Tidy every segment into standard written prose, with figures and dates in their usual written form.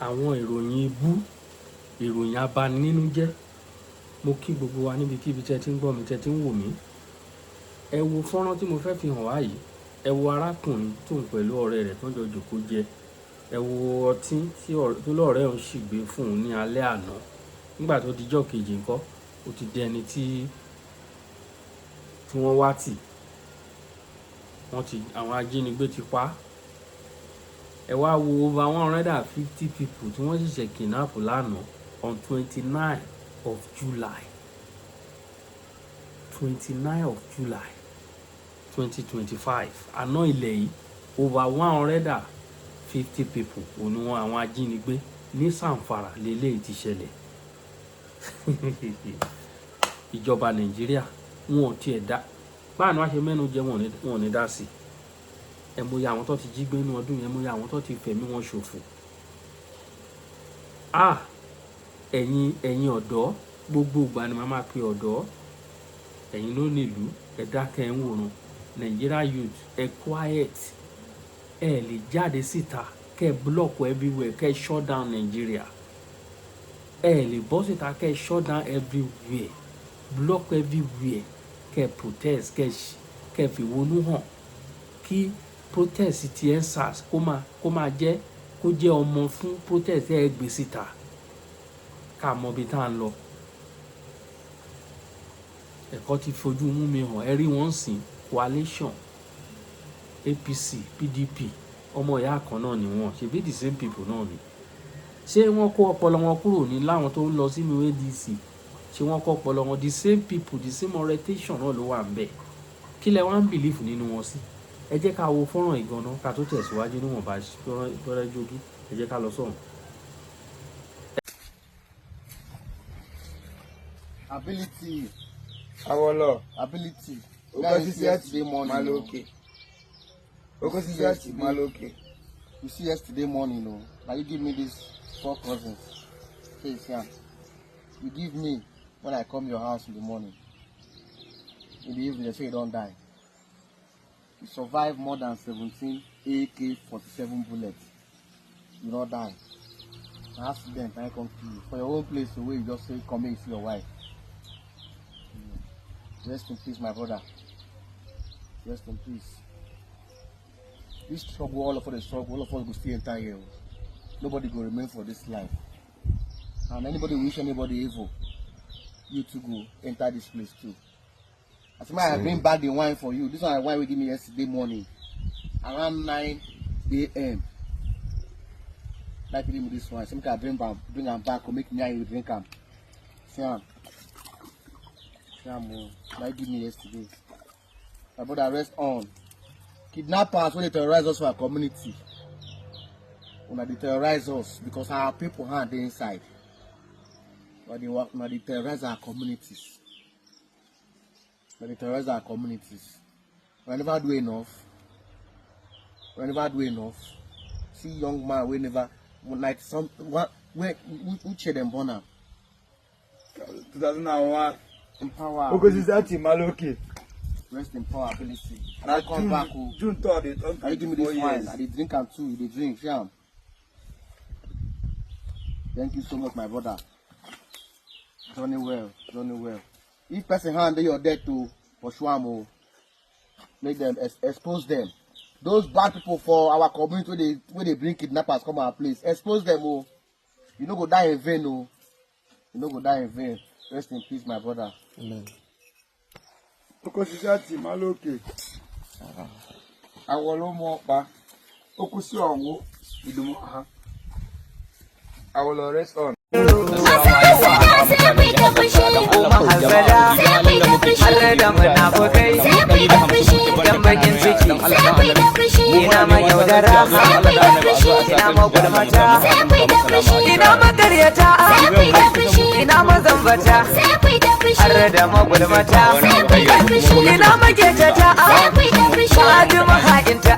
àwọn ìròyìn ibú, ìròyìn abanínújẹ́. Mo kí gbogbo wa níbikíbi tẹ́ ti ń gbọ́ mi, tẹ́ ti ń wò mí. Ẹ wo fọ́nrán tí mo fẹ́ fi hàn wá yìí. Ẹ wo arákùnrin tóun pẹ̀lú ọ̀rẹ́ rẹ̀ tó ń jọ jòkó jẹ. Ẹ wo ọtí tó lọ́rẹ́ òun sì gbé fún un ní alẹ́ àná. Nígbà tó dijọ́ kejì ńkọ́, ó ti di ẹni tí wọ́n wá tì. Àwọn ajínigbé ti pa á. Ẹ wá wo over 150 people tí wọ́n ṣẹ̀ṣẹ̀ kidnap lánàá on 29 of July 2025. Àná ilẹ̀ yìí over 150 people òun ni àwọn ajínigbé ní Zamfara lélẹ́yìí ti ṣẹlẹ̀. Ìjọba Nàìjíríà wọn ò tiẹ̀ dá báàánú àṣẹ mẹ́nu jẹ wọn ò ní dá sí. Ẹ mọ̀ àwọn tó ti jí gbé nínú ọdún yẹn, mọ̀ àwọn tó ti fẹ̀mí wọn ṣòfò. Ẹ̀yin ọ̀dọ́ gbogbo ìgbà ni màá máa pe ọ̀dọ́. Ẹ̀yin ló nílùú, ẹ dákẹ́ ẹ ń wòran. Nigeria youth ẹ quiet. Ẹ lè jáde síta kẹ́ block everywhere, kẹ́ shut down Nigeria. Ẹ lè bọ́ síta kẹ́ shut down everywhere, block everywhere, kẹ́ protest, kẹ́ fi wọnú hàn. Kí protest ti EndSARS kó jẹ́ ọmọ fún protest ẹ gbé síta. Ká mọ ibi tá ń lọ. Ẹ̀kọ́ ti fojú mú mi hàn. Ẹ rí wọn sìn coalition APC PDP ọmọ ìyá kan náà ni wọ́n, ṣebí the same people náà ni. Ṣé wọ́n kó ọpọlọ wọn kúrò ní láwọn tó ń lọ sínú ADC? Ṣé wọ́n kó ọpọlọ wọn? The same people, the same orientation náà ló wà ń bẹ̀. Kí lẹ wá ń believe nínú wọn sí? Ẹ jẹ́ ká wo fọ́nrán ìgànnà ká tó tẹ̀síwájú níwọ̀n bá fẹ́rẹ́ jogi. Ẹ jẹ́ ká lọ sọ́run. Ability. Awolo. Ability. Yesterday morning. Maloke. Maloke. You see yesterday morning, now you give me these 4 cousins. Face here. You give me when I come your house in the morning. In the evening, they say you don't die. You survive more than 17 AK-47 bullets. You don't die. An accident, I come to you. For your own place, the way you just say, come here, see your wife. Rest in peace, my brother. Rest in peace. This struggle, all of us will still enter here. Nobody will remain for this life. And anybody wish anybody evil, you too go enter this place too. As I bring back the wine for you. This one wine we give me yesterday morning, around 9 a.m. Like you give me this wine. Some can bring them back or make me and you drink them. See am. Like give me yesterday. My brother, rest on. Kidnappers when they terrorize us for our community. When they terrorize us because our people hand they inside. But they terrorize our communities. When they terrorize our communities. We never do enough. See young man we never like some who cheer them born up. 2001. In power. Maloke. Rest in power ability. And I come back. June 3rd. I give me this wine. I drink and too. They drink. Yeah. Thank you so much, my brother. Johnny well. If person hand they your dead to Oshuamo, make them expose them. Those bad people for our community where they bring kidnappers come our place. Expose them. Oh, you no go die in vain. Oh, you no go die in vain. Rest in peace, my brother. Amen. Maloke. Awolo mo pa. Okusi onwo idumo ha. Awolo rest on. Ina ma yaudara, ina ma gulmata, ina ma karyata, ina ma zambata, har da magulmata, ina ma ketata, ina ma haƙinta,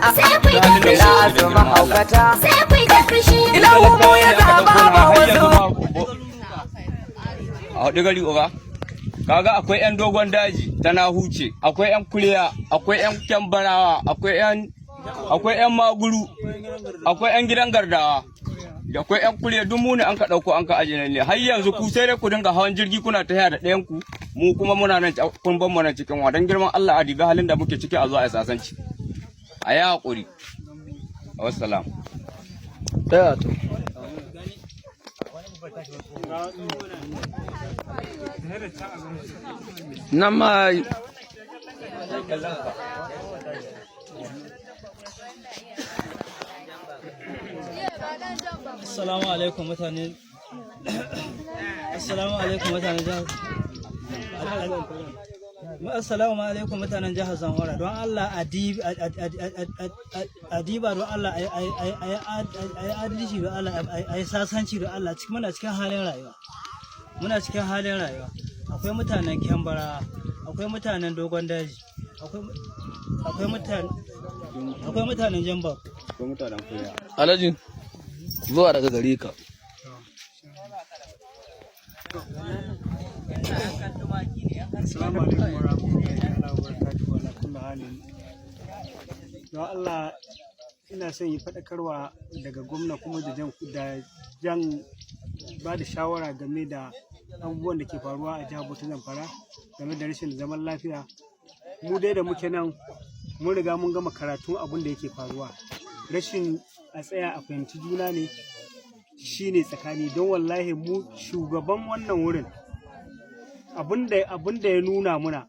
ina ma haukata, ina mu ya zaba ba wasu. A haɗu gari uba, kaga akwai 'yan dogon daji ta na huce, akwai 'yan kuliya, akwai 'yan kyambarawa, akwai 'yan maguru, akwai 'yan gidan gardawa. da akwai yan kuliya duk mu ne an ka dauko an ka ajiye ne har yanzu ku sai dai ku dinga hawan jirgi kuna tafiya da ɗayan ku mu kuma muna nan kun ban mu nan cikin wa dan girman Allah a dibi halin da muke ciki a zo a sasanci a yi hakuri wassalam ta to nan ma Assalamu alaikum mutane. Assalamu alaikum mutanen jihar. Assalamu alaikum mutanen jihar Zamfara. Don Allah adiba don Allah ayi adalci don Allah ayi sasanci don Allah muna cikin halin rayuwa. Muna cikin halin rayuwa. Akwai mutanen Kyambara, akwai mutanen Dogon Daji, akwai mutanen Jamba. akwai mutanen kuliya Alhaji zuwa daga gare ka. Assalamu alaikum warahmatullahi wabarakatuh ala kulli halin. Don Allah ina son yi faɗakarwa daga gwamna kuma da jan ba da shawara game da abubuwan da ke faruwa a jihar Bauchi Zamfara game da rashin zaman lafiya. Mu dai da muke nan mun riga mun gama karatun abin da yake faruwa. Rashin a tsaya a fahimci juna ne shine tsakani, don wallahi mu shugaban wannan wurin abin da ya nuna muna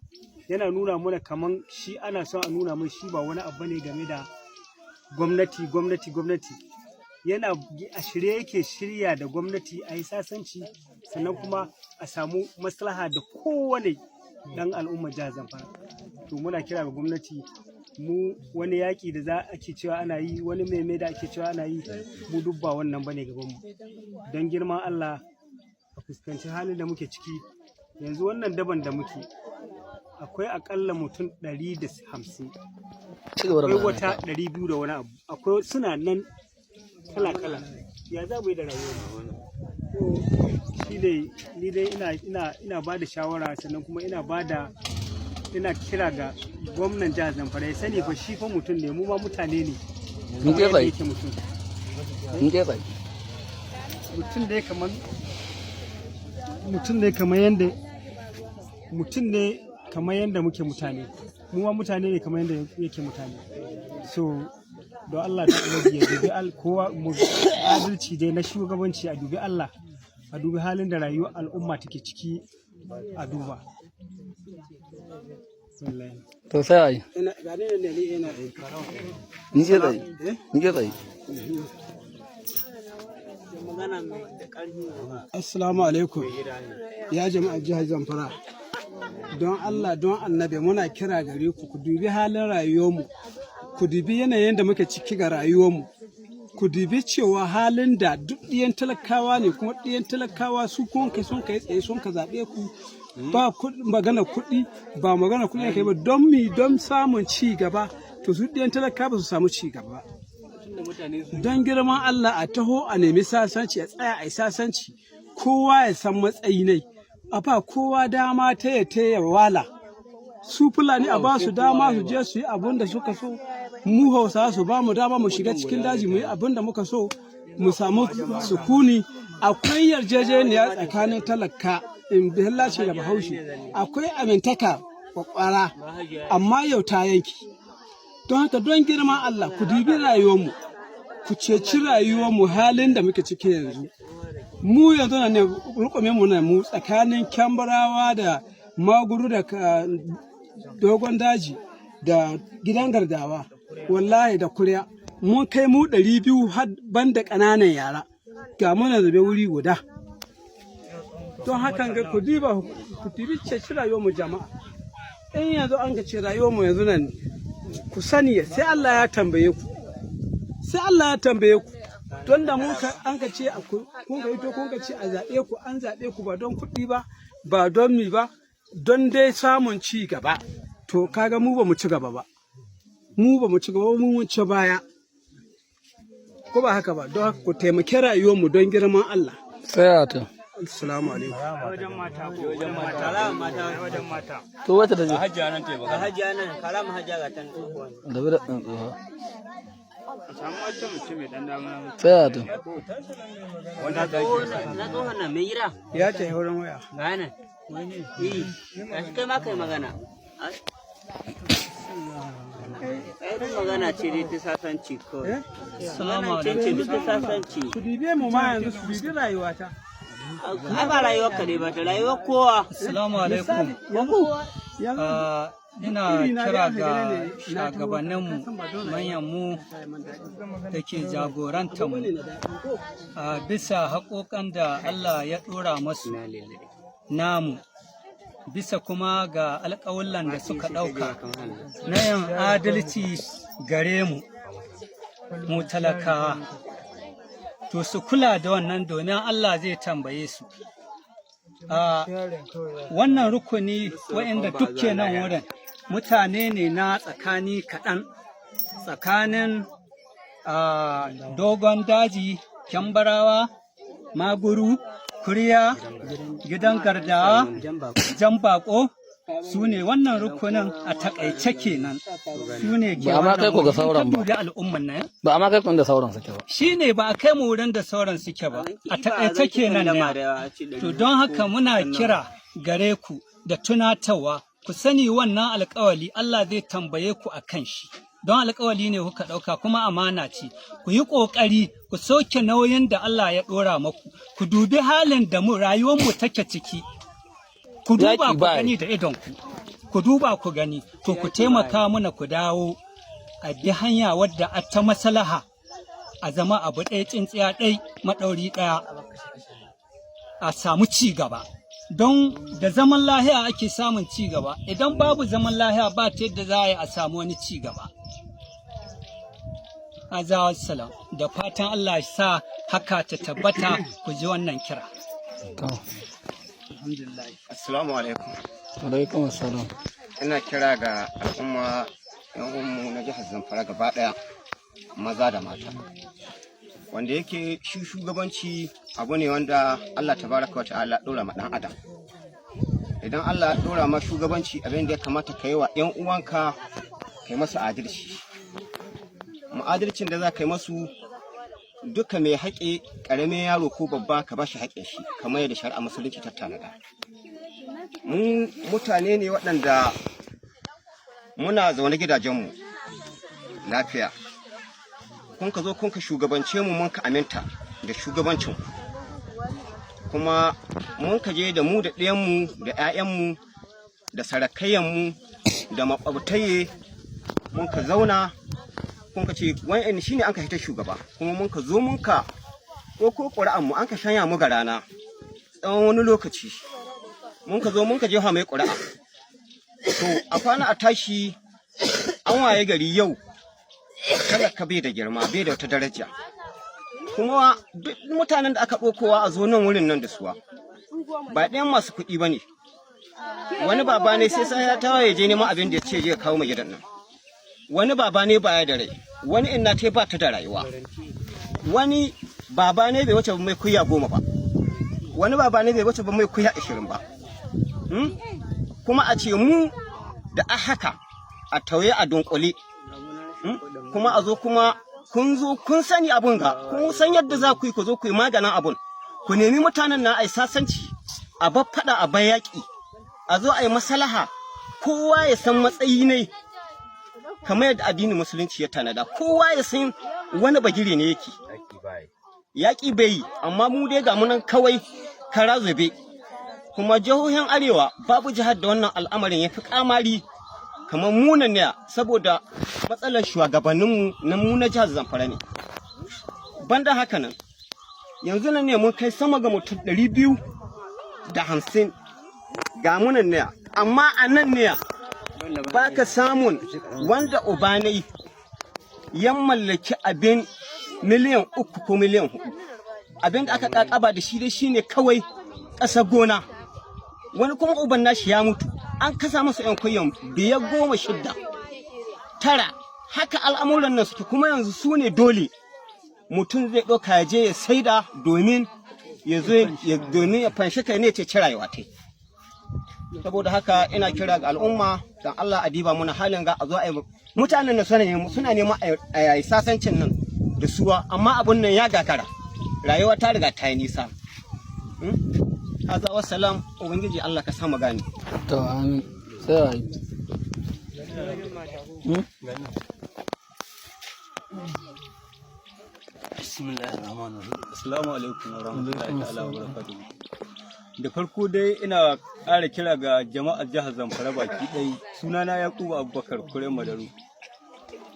yana nuna muna kaman shi ana son a nuna mun shi ba wani abu ne game da gwamnati yana a shirye yake shirya da gwamnati a yi sasanci sannan kuma a samu maslaha da kowane dan al'ummar jihar Zamfara. To muna kira ga gwamnati, mu wani yaƙi da za a ke cewa ana yi, wani meme da ake cewa ana yi, mu duk ba wannan bane gaban mu. Don girman Allah a fuskanci halin da muke ciki yanzu, wannan daban da muke akwai akalla mutum 150, akwai wata 200 da wani abu, akwai suna nan kala-kala. Ya za mu yi da rayuwa? Shi dai ni dai ina ba da shawara, sannan kuma ina kira ga gwamnan jihar Zamfara ya sani fa shi fa mutum ne, mu ma mutane ne. Kamar yadda muke mutane, mu ma mutane ne kamar yadda yake mutane. So don Allah da Allah ya dubi kowa mu adalci dai na shugabanci, a dubi Allah, a dubi halin da rayuwar al'umma take ciki, a duba. To sai ai. Ni ke tsaye. Assalamu alaikum ya jama'a jihar Zamfara. Don Allah don annabi muna kira gare ku, ku dubi halin rayuwarmu, ku dubi yanayin da muke ciki ga rayuwarmu, ku dubi cewa halin da duk ɗiyan talakawa ne, kuma ɗiyan talakawa su kuma kai sun kai tsaye sun ka zaɓe ku, ba magana kuɗi, ba magana kuɗi kai ba, don samun ci gaba. To su ɗiyan talakawa ba su samu ci gaba. Don girman Allah a taho a nemi sasanci, a tsaya a yi sasanci, kowa ya san matsayi ne, a ba kowa dama ta ya wala. Su Fulani a ba su dama su je su yi abin da suka so, mu Hausawa su ba mu dama mu shiga cikin daji mu yi abin da muka so, mu samu sukuni. Akwai yarjejeniya tsakanin talaka in ce da Bahaushe, akwai amintaka kwakwara, amma yau ta yanki. Don haka don girman Allah ku dubi rayuwarmu, ku ceci rayuwarmu halin da muke ciki yanzu. Mu yanzu na ne rukumin mu na mu tsakanin Kyambarawa da Maguru da Dogon Daji da gidan Gardawa, wallahi da Kuriya, mun kai mu 200 har banda ƙananan yara, ga muna zube wuri guda. Don hakan ga ku dibi ceci rayuwarmu jama'a. In yanzu an ga ce rayuwarmu yanzu nan, ku sani sai Allah ya tambaye ku, don da an ka ce kun ka hito kun ka ce a zaɓe ku, an zaɓe ku ba don kuɗi ba, ba don mi ba, don dai samun ci gaba. To kaga mu ba mu ci gaba ba, mun ci baya, ko ba haka ba. Don haka ku taimaki rayuwarmu don girman Allah. Tsaya ta. Assalamu alaikum. Wajen mata. To wata da hajjiya nan ta yi Hajjiya nan, kalamu hajjiya ga tan tsohuwa. da bi da ɗan tsoha. tsaya to na tsohon nan mai gida ya ce wurin waya gane gashi kai ma kai magana magana ce dai ta sasanci kawai magana ce ta sasanci ku dibe mu ma yanzu su dibi rayuwata ai ba rayuwar ka ne ba ta rayuwar kowa. Assalamu alaikum. Ina kira ga shugabanninmu manyanmu da ke jagorantar mu a bisa haƙoƙan da Allah ya ɗora masu namu bisa kuma ga alƙawullan da suka ɗauka na yin adalci gare mu mu talakawa. To su kula da wannan domin Allah zai tambaye su. Wannan rukuni waɗanda dukke nan wurin mutane ne na tsakani kaɗan tsakanin dogon daji, kyambarawa, maguru, kuriya, gidan gardawa, jan bako. Su ne wannan rukunin a takaice kenan su ne ke wannan al'umman nan ba amma kai kun da sauran suke ba shi ne ba a kai mu wurin da sauran suke ba a takaice kenan ne to don haka muna kira gare ku da tunatarwa ku sani wannan alƙawali Allah zai tambaye ku akan shi don alƙawali ne kuka ɗauka kuma amana ce ku yi ƙoƙari ku sauke nauyin da Allah ya ɗora maku ku dubi halin da mu rayuwar mu take ciki ku duba ku gani da idonku, ku duba ku gani, to ku taimaka mana ku dawo a bi hanya wadda a ta maslaha a zama abu ɗaya tsintsiya ɗai maɗauri ɗaya a samu ci gaba. Don da zaman lahiya ake samun ci gaba, idan babu zaman lahiya ba ta yadda za a yi a samu wani ci gaba. Azawa salam, da fatan Allah ya sa haka ta tabbata ku ji wannan kira. Assalamu alaikum. alaikum assalam Ina kira ga al'umma yan uwanmu na jihar Zamfara gaba ɗaya maza da mata. Wanda yake shi shugabanci abu ne wanda Allah tabaraka wa ta'ala ɗora ma ɗan adam. Idan Allah ya ɗora ma shugabanci abin da ya kamata ka yi wa yan uwanka kai masu adalci. Ma'adalcin da za ka yi masu duka mai haƙe ƙaramin yaro ko babba ka ba shi haƙe shi kamar yadda shari'a musulunci ta tanada. Mu mutane ne waɗanda muna zaune gidajenmu lafiya. Kun ka zo kun ka shugabance mu mun ka aminta da shugabancin kuma mun ka je da mu da ɗayanmu da 'ya'yanmu da sarakayyanmu da maƙwabtaye mun ka zauna kun ka ce wani shi ne an ka hita shugaba kuma mun ka zo mun ka ko ƙuri'an mu an ka shanya mu ga rana tsawon wani lokaci mun ka zo mun ka jefa mai ƙuri'a to a kwana a tashi an waye gari yau talaka bai da girma bai da wata daraja kuma duk mutanen da aka ɗaukowa a zo nan wurin nan da suwa ba ɗayan masu kuɗi ba ne wani baba ne sai ya tawaye je neman abin da ya ce je kawo mai gidan nan wani baba ne baya da rai wani inna ta ba ta da rayuwa wani baba ne bai wuce mai kuya 10 ba wani baba ne bai wuce mai kuya 20 ba kuma a ce mu da a haka a tauye a dunkule kuma a zo kuma kun zo kun sani abun ga kun san yadda za ku yi ku zo ku yi maganin abun ku nemi mutanen na a yi sasanci a bar fada a bar yaƙi a zo a yi maslaha kowa ya san matsayi ne kamar yadda addinin musulunci ya tanada kowa ya san wani bagire ne yake yaƙi bai yi amma mu dai ga munan kawai kara zube kuma jihohin arewa babu jihar da wannan al'amarin ya fi kamari kamar munan ne saboda matsalar shugabanninmu na mu na jihar Zamfara ne banda haka nan yanzu nan ne mun kai sama ga mutum 250 ga munan ne amma a nan ne ba ka samun wanda ubanai ya mallaki abin miliyan 3 ko miliyan 4 abin da aka kakaba da shi dai shine kawai ƙasar gona wani kuma uban nashi ya mutu an kasa masa yan kuyan 5, 10, 6, 9 haka al'amuran nan suke kuma yanzu su ne dole mutum zai ɗauka ya je ya saida domin ya zo domin ya fanshi kai ne ce rayuwa ta saboda haka ina kira ga al'umma dan Allah a diba muna halin ga a zo a yi mutanen nan suna neman a yi sasancin nan da suwa amma abun nan ya gagara rayuwa ta riga ta yi nisa haza wassalam ubangiji Allah ka samu gani to amin sai Assalamu alaikum wa rahmatullahi ta'ala wa barakatuhu. Da farko dai ina ƙara kira ga jama'ar jihar Zamfara baki ɗaya. Sunana Yakubu Abubakar Kure Madaru.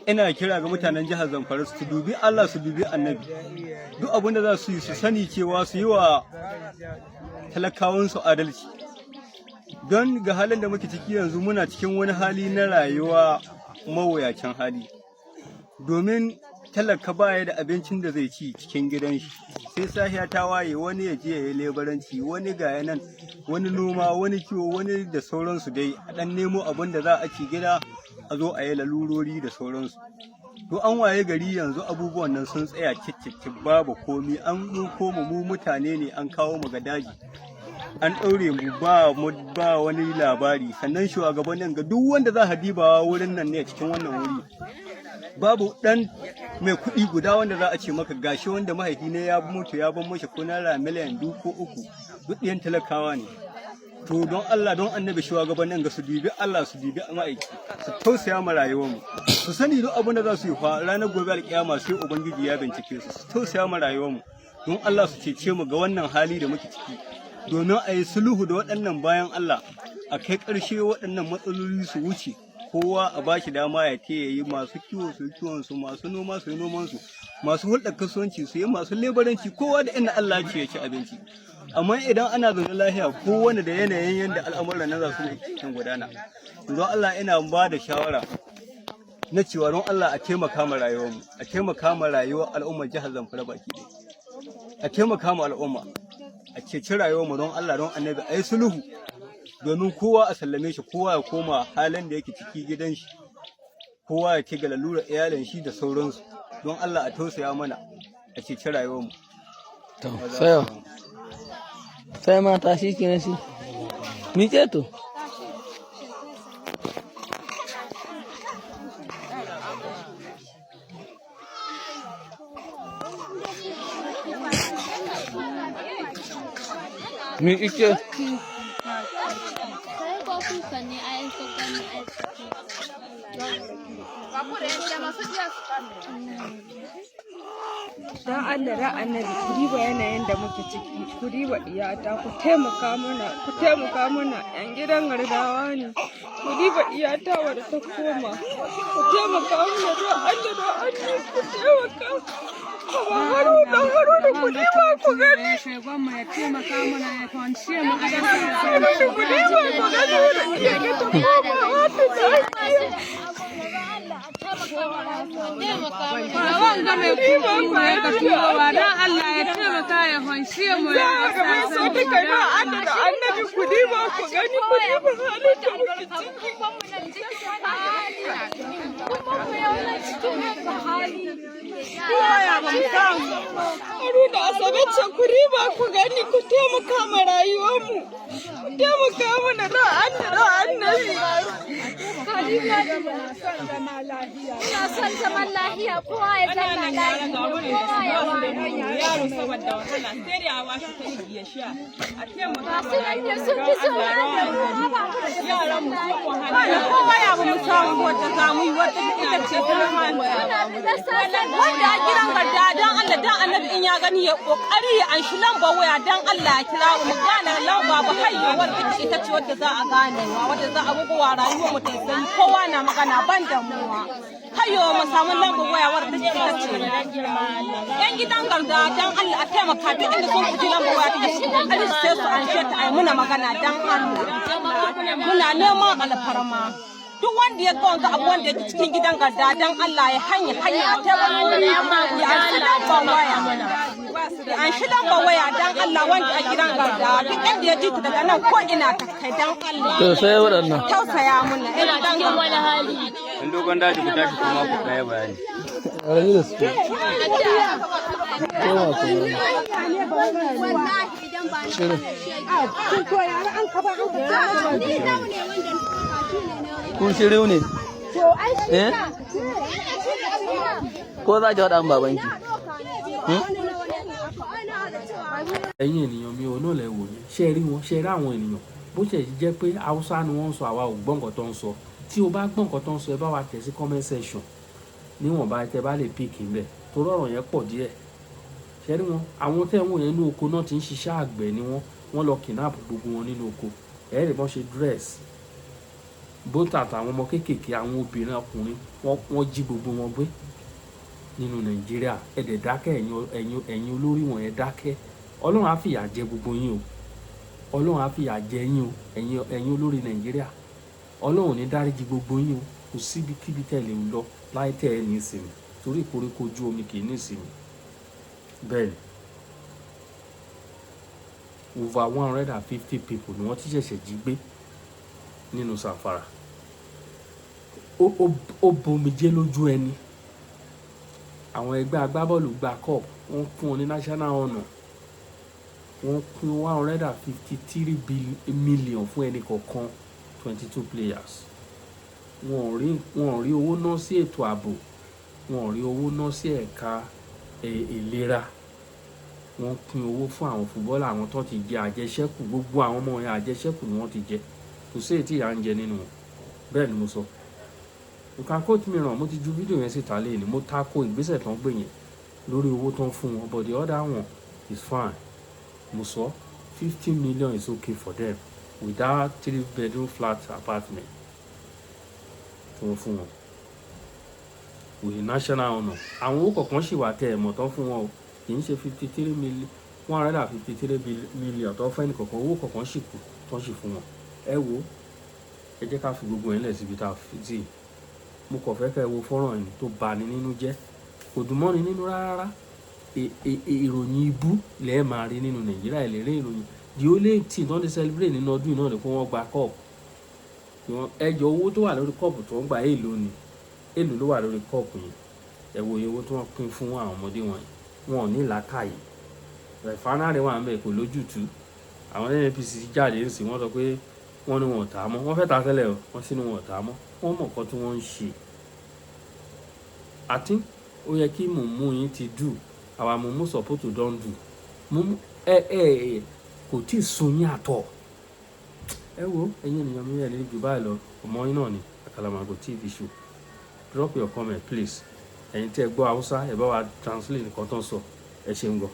Ina kira ga mutanen jihar Zamfara su dubi Allah su dubi Annabi. Duk abin da za su yi su sani cewa su yi wa talakawansu adalci. Don ga halin da muke ciki yanzu muna cikin wani hali na rayuwa mawuyacin hali. Domin talaka baya da abincin da zai ci cikin gidan shi sai safiya ta waye wani ya je ya yi lebaranci wani ga nan wani noma wani kiwo wani da sauransu dai a dan nemo abin da za a ci gida a zo a yi lalurori da sauransu to an waye gari yanzu abubuwan nan sun tsaya ciccici babu komi an koma mu mutane ne an kawo mu ga daji an ɗaure mu ba wani labari sannan shugabannin ga duk wanda za a dibawa wurin nan ne cikin wannan wuri babu dan mai kuɗi guda wanda za a ce maka gashi wanda mahaifi ne ya mutu ya ban mashi ko naira miliyan 2 ko 3 duk ɗiyan talakawa ne to don Allah don annabi shugabannin ga su dubi Allah su dubi ma'aiki su tausaya ma rayuwar mu su sani duk abin da za su yi fa ranar gobe alƙiyama sai ubangiji ya bincike su tausaya ma rayuwar mu don Allah su cece mu ga wannan hali da muke ciki domin a yi sulhu da waɗannan bayan Allah a kai ƙarshe waɗannan matsaloli su wuce kowa a ba shi dama ya yi masu kiwo su kiwon su masu noma su yi noman su masu hulɗar kasuwanci su yi masu lebaranci kowa da inda Allah ce ya ci abinci amma idan ana zaune lafiya kowane da yanayin yadda al'amuran nan za su cikin gudana don Allah ina ba da shawara na cewa don Allah a taimaka ma rayuwar mu a taimaka ma rayuwar al'ummar jihar Zamfara baki ɗaya a taimaka ma al'umma a ceci rayuwar mu don Allah don Annabi ayi sulhu domin kowa a sallame shi kowa ya koma halin da yake ciki gidan shi kowa ya ce ga lalura iyalin shi da sauransu don Allah a tausaya mana a ceci rayuwar mu to sai mata shi kenan shi ni ce to mi ike don Allah da annabi ku diba yanayin da muke ciki ku diba iyata ku taimaka mana yan gidan gardawa ne ku diba iyata wadda ta koma ku taimaka mana don Allah ku taimaka ba haru da ku diba ku gani ya taimaka mana ya kwanciya mu a gidan ku diba ku gani wadda iyata ta koma wanda mai kuma ya ka tuba don Allah ya taimaka ya fanshe mu ya ga so duka na Allah annabi ku diba ku gani ku diba halin da muke ciki ya ba mu samu Haruna Asabe ku riba ku gani ku taimaka ma rayuwar mu ku taimaka mana don Allah don annabi ina son zaman lahiya kowa ya zama lahiya kowa ya wani yaro saboda wahala sai da awa shi ta yi ya sha a taimaka ma rayuwa sun fi so yaran mu sun wahala kowa ya ba mu samu wata zamu yi wata ita ce ta wanda a gidan garda don Allah don annabi in ya gani ya kokari ya an shi lamba waya don Allah ya kira mu gane lamba ba hayyawar ita ce wadda za a ganewa wadda za a bugowa rayuwar mu ta sai kowa na magana ban damuwa hayo mu samu lamba waya wadda ita ce yan gidan garda don Allah a taimaka duk inda sun fiji lamba waya ta shi kokari sai su an shi ta ai muna magana don Allah muna neman alfarma duk wanda ya ga wanga abu wanda yake cikin gidan garda don Allah ya hanya a taimaka ya an shi lamba waya an shi lamba waya don Allah wanda a gidan garda duk inda ya ji ta daga nan ko ina ta kai don Allah to sai waɗannan tausaya muna ina cikin wani hali in dogon daji ku tashi kuma ku kai bayani a rage da su Kun shiryu ne? Eh? Ko za ki faɗa min babanki? ẹ̀yin ènìyàn mi ò náà lẹ wò ní ṣe rí wọn ṣe rí àwọn ènìyàn bó ṣe jẹ́ pé haúsá ni wọ́n ń sọ àwa ò gbọ́ nǹkan tó ń sọ tí o bá gbọ́ nǹkan tó ń sọ ẹ bá wa tẹ̀ sí comment section níwọ̀nba tẹ bá lè pick ń bẹ̀ torí ọ̀rọ̀ yẹn pọ̀ díẹ̀ ṣe rí wọn àwọn tẹ́ wọn yẹn nínú oko náà ti ń ṣiṣẹ́ àgbẹ̀ ni wọ́n lọ kidnap gbogbo wọn nínú oko ẹ̀ẹ́dì bọ́n ṣe dress bóńtà àtàwọn ọmọ kéékèèké àwọn obìnrin ọkùnrin wọ́n jí gbogbo wọn gbé nínú nàìjíríà ẹ̀dẹ̀ dákẹ́ ẹ̀yin olórí wọn ẹ̀ dákẹ́ ọlọ́run á fìyà jẹ gbogbo yín o ọlọ́run á fìyà jẹ yín o ẹ̀yin olórí nàìjíríà ọlọ́run ní dáríjì gbogbo yín o kò síbi kíbi tẹ̀lé ń lọ láì tẹ̀ ẹ́ ní ìsinmi torí ìkoríko ojú omi kì í ní ìsinmi bẹ́ẹ̀ ni over 150 people ni wọ́n ti ṣẹ̀ṣẹ̀ jí gbé nínú Zamfara ó bomijé lójú ẹni àwọn ẹgbẹ́ agbábọ́ọ̀lù gba cup wọ́n fún wọn ní national honour wọ́n pín 153 million fún ẹnì kọ̀ọ̀kan 22 players wọn ò rí owó ná sí ètò ààbò wọn ò rí owó ná sí ẹ̀ka ìlera wọ́n pín owó fún àwọn fúbọ́ọ̀lù àwọn tó ti jẹ àjẹṣẹ́kù gbogbo àwọn ọmọ yẹn àjẹṣẹ́kù ni wọ́n ti jẹ kò sí èyí tí ìyà ń jẹ nínú wọn bẹ́ẹ̀ ni mo sọ nǹkan kóòtù mìíràn mo ti ju fídíò yẹn síta lé ní mo tako ìgbésẹ̀ tó ń gbé yẹn lórí owó tó ń fún wọn but the other one is fine mo sọ 50 million is okay for them without 3-bedroom flat apartment tó ń fún wọn with national honour àwọn owó kọ̀ọ̀kan sì wà tẹ̀ ẹ̀mọ̀ tó ń fún wọn o kì í ṣe 153 million tó fẹ́ nìkọ̀ọ̀kan owó kọ̀ọ̀kan sì kù tó ń sì fún wọn ẹ wo ẹ jẹ́ ká fi gbogbo yẹn lẹ̀ síbi tá a fi tì mo kàn fẹ́ kẹ́ ẹ wo fọ́nrán ẹni tó bà ní nínú jẹ́ kò dùn mọ́ni nínú rárá ìròyìn ibú lẹ́ẹ̀ máa rí nínú nàìjíríà ẹ̀ lè rí ìròyìn the only thing tó ń celebrate nínú ọdún yìí náà ni pé wọ́n gba cup ẹjọ́ owó tó wà lórí cup tó ń gba èèlò ló wà lórí cup yìí ẹ wo iye owó tí wọ́n pín fún àwọn ọmọdé wọn ò ní làákàyè rẹ̀fánárì wà ń bẹ̀ kò lójútùú àwọn NNPC jáde ń sìn wọ́n sọ pé wọ́n ní wọn ò tà á mọ́ wọ́n fẹ́ ta tẹ́lẹ̀ o wọ́n sì ní wọn ò tà á mọ́ wọ́n mọ̀ nǹkan tí wọ́n ń ṣe àti ó yẹ kí mùmú yín ti dù àwa mùmú support to don do mùmú kò tí ì sun yín àtọ̀ ẹ wo ẹ̀yin ènìyàn mi ẹ̀ lè jù báyìí lọ ọmọ yín náà ni Àkàlàmàgò TV show drop your comment please ẹ̀yin tí ẹ gbọ́ Haúsá ẹ bá wa translate nǹkan tó ń sọ ẹ ṣeun gan.